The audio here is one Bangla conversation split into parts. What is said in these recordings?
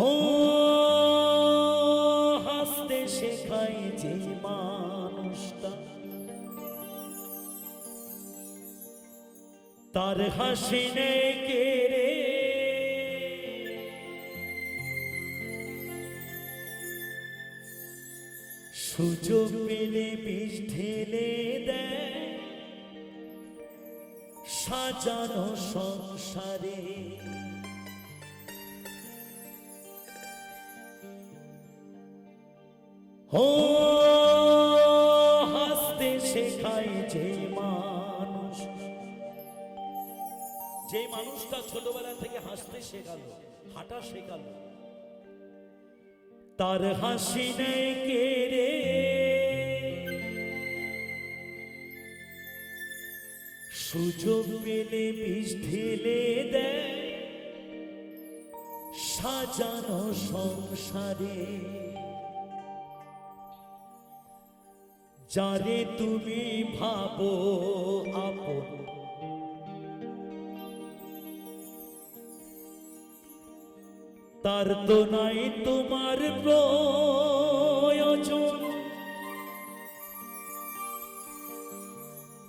ও হাসতে শেখায় যে মানুষটা, তার হাসি নেই কেড়ে। সুযোগ পেলে বিষ ঢেলে দেয় সাজানো সংসারে। ও হাসতে শেখায় যে মানুষ, যে মানুষটা ছোটবেলা থেকে হাসতে শেখালো, হাঁটা শেখালো, তার হাসি নেই কেড়ে। সুযোগ পেলে বিষ ঢেলে দেয় সাজানো সংসারে। যারে তুমি ভাবো আপন, তার তো নাই তোমার প্রয়োজন।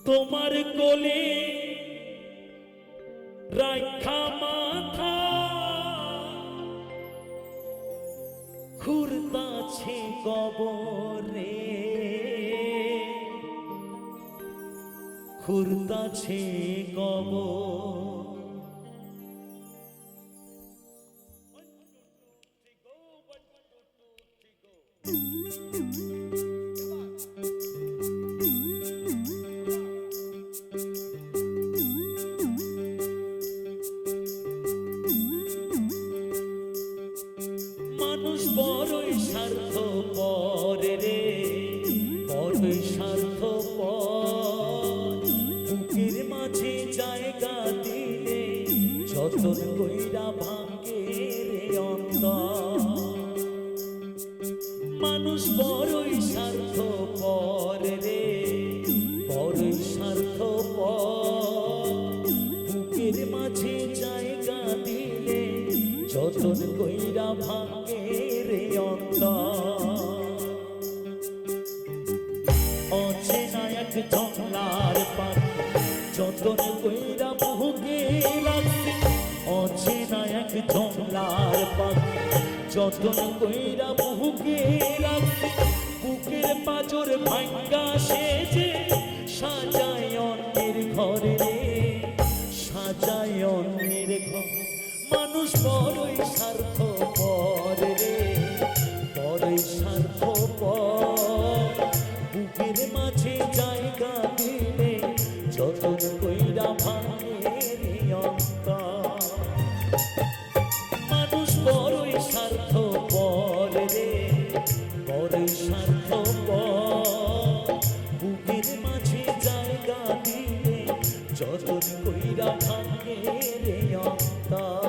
তোমার কোলে রাখা মাথা ঘুরতাছে কবরে, ঘুরতাছে কবর। মানুষ বড়ই স্বার্থপর রে, বড়ই স্বার্থপর। বুকের মাঝে জায়গা দিলে যতন কইরা ভাঙে রে অন্তর। মানুষ বড়ই স্বার্থপর রে, বড়ই স্বার্থপর। বুকের মাঝে জায়গা দিলে যতন কইরা ভাঙে রে অন্তর। অচেনা এক জংলার পাখি যতন কইরা বুকে রাখছি। অচেনা এক জংলার পাখি যতন কইরা বুকে রাখছি। বুকের পাজর ভাঙ্গা সেজে সাজায় অন্যের ঘরে রে, সাজায় অন্যের ঘর। মানুষ বড়ই স্বার্থপর রে, বড়ই স্বার্থপর। বুকের মাঝে জায়গা দিলে যতন কইরা ভাঙে রে অন্তর। মানুষ বড়ই স্বার্থপর রে, বড়ই স্বার্থপর। বুকের মাঝে জায়গা দিলে যতন কইরা ভাঙে রে অন্তর।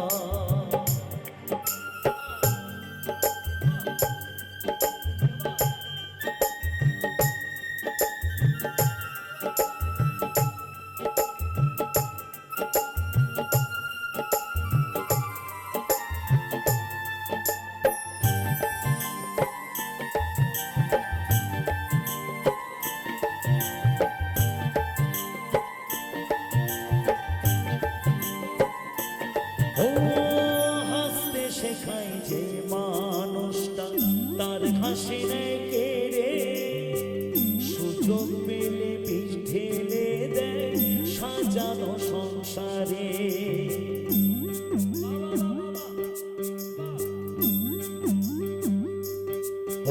ও হাসতে শেখায় যে মানুষটা, তার হাসি নেই কেড়ে। সুযোগ পেলে বিষ ঢেলে দেয় সাজানো সংসারে।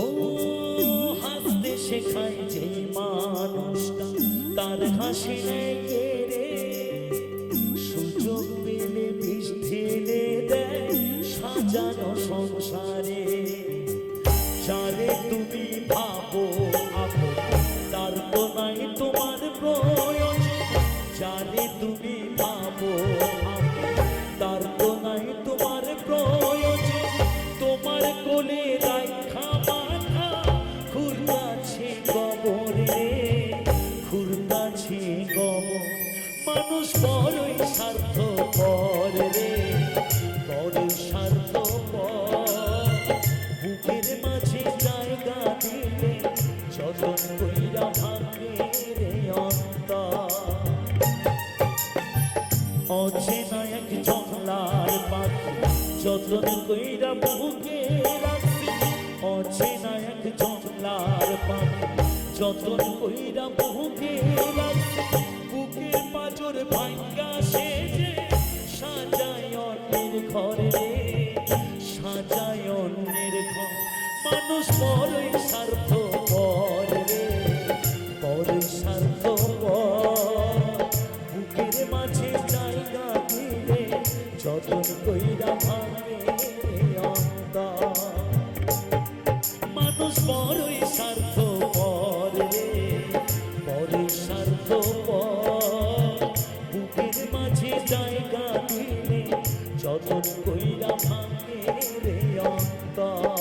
ও হাসতে শেখায় যে মানুষটা, তার হাসি নেই কেড়ে। সুযোগ পেলে বিষ ঢেলে দেয় সাজানো সংসারে। যারে তুমি ভাবো আপন, তার তো নাই তোমার প্রয়োজন। যারে তুমি ভাবো আপন, তার তো নাই তোমার প্রয়োজন। তোমার কোলে রাখা মাথা ঘুরতাছে কবরে, ঘুরতাছে কবর। মানুষ বড়ই স্বার্থপর অচেনা এক জংলার পাখি যতন কইরা বুকে রাখছি অচেনা এক জংলার পাখি যতন কইরা বুকে রাখছি বুকের পাঁজর ভাঙ্গা সেজে সাজায় অন্যের ঘরে রে সাজায় অন্যের ঘর মানুষ বড়ই স্বার্থপর রে বড়ই স্বার্থপর বুকের মাঝে জায়গা দিলে যতন কইরা ভাঙে অন্তর মানুষ বড়ই স্বার্থপর রে বড়ই স্বার্থপর বুকের মাঝে জায়গা দিলে যতন কইরা ভাঙে রে অন্তর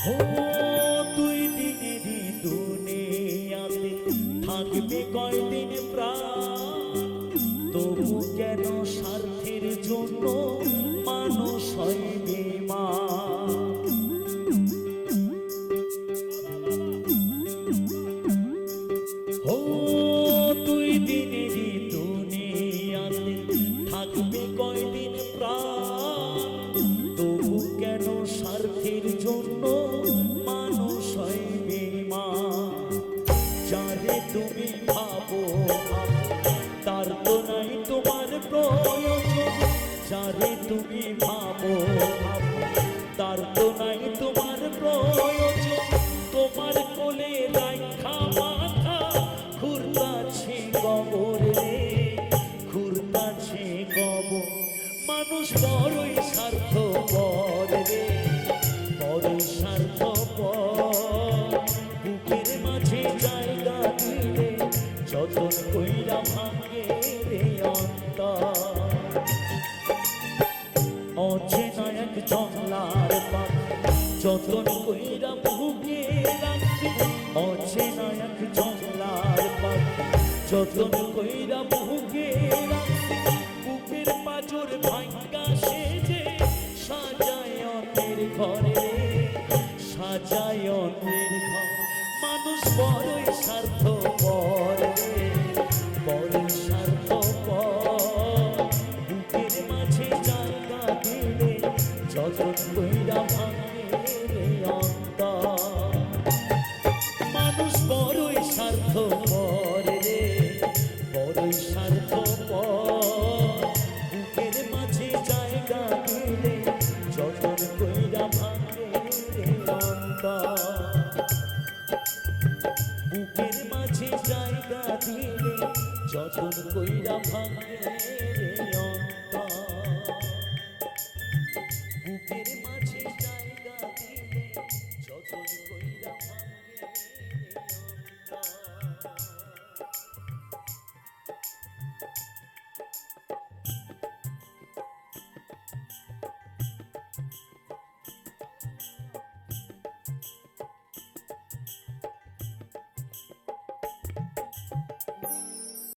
ও দুই দিনেরই দুনিয়াতে থাকবে কয়দিন প্রাণ তবু কেন স্বার্থের জন্য মানুষ হয় বেঈমান ও দুই দিনেরই দুনিয়াতে থাকবে কয়দিন প্রাণ তবু কেন স্বার্থের জন্য মানুষ হয় বেঈমান যারে তুমি ভাবো তার তো নাই তোমার প্রয়োজন যারে তুমি ভাবো তার তো নাই তোমার প্রয়োজন তোমার কোলে রাখা মাথা ঘুরতাছে কবর রে ঘুরতাছে কবর মানুষ বড়ই স্বার্থপর রে বড়ই স্বার্থপর বুকের মাঝে জায়গা দিলে যতন কইরা ভাঙে রে অন্তর অচেনা এক জংলার পাখি যতন কইরা বুকে রাখছি অচেনা এক জংলার পাখি যতন কইরা বুকে রাখছি বুকের পাঁজর ভাঙ্গা সেজে সাজায় অন্যের ঘরে সাজায় অন্যের ঘর মানুষ বড়ই স্বার্থপর রে বড়ই স্বার্থপর বুকের মাঝে জায়গা দিলে যতন কইরা ভাঙে রে অন্তর মানুষ বড়ই স্বার্থপর রে বড়ই স্বার্থপর বুকের মাঝে জায়গা দিলে যতন কইরা ভাঙে রে অন্তর বুকের মাঝে জায়গা দিলে যতন কইরা ভাঙে রে অন্তর